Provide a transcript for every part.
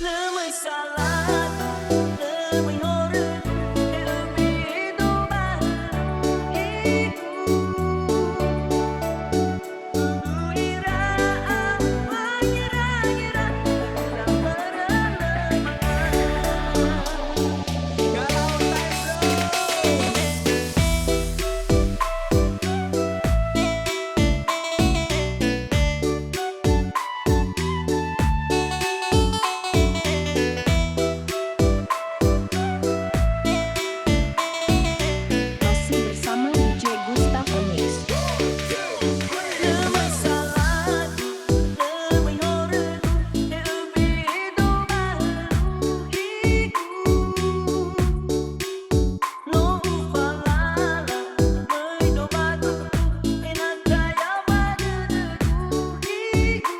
Lebih salah, lebih horor, lebih doa itu tubuh ira, mengira-ngira tak berlebihan. Galau time bro. Masih bersama DJ Gustaf Remix. Lebih salah, lebih horor, lebih doa itu no ufalala, lebih doa enak kaya pada itu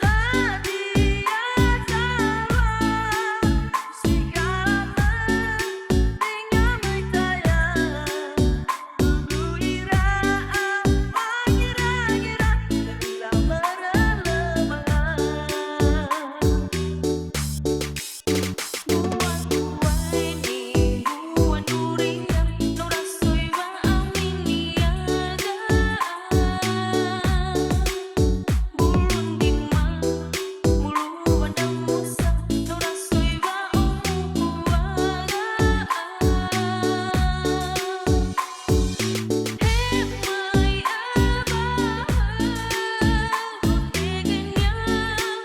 hadiah salah segala dengan bertanya tubuh ira mengira-ngira bilang berlebihan. Buat kuai ni buat durian no rasoi wa amin niaga bulun dimang mulu pada musa no rasoi wa omu kuaga hemai abah tegenya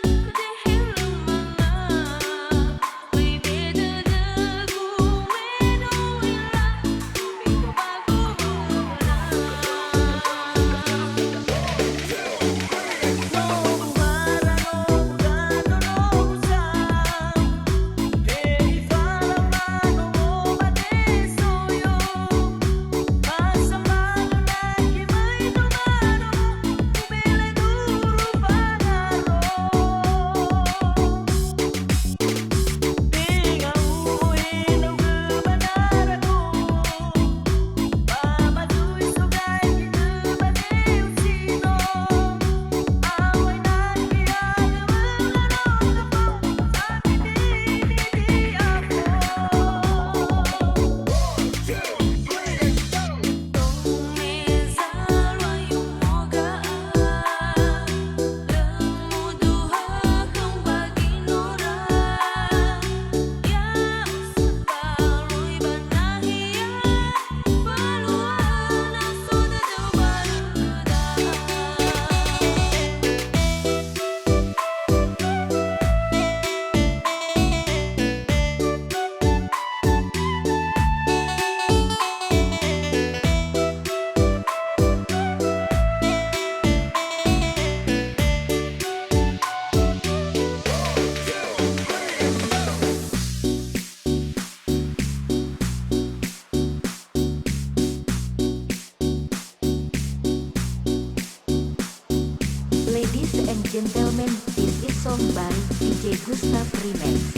kedehel mana way beda dagu weno ila bego bagu mula no buhara no gano no usang hei fala mano mate soyo masa malo lagi may dumano bumili duro pagaro tingauhin ang kebenaran ko pamatuloy sugay kinabaliw sino away nakiyaga malalong ako sa pinili ako Tumizal wayong mogaan Lemuduha kang paginura Ya usapaloy banahiya Paluan ang sunod ang barudahan Ladies and gentlemen, this is song by DJ Gustaf Remix.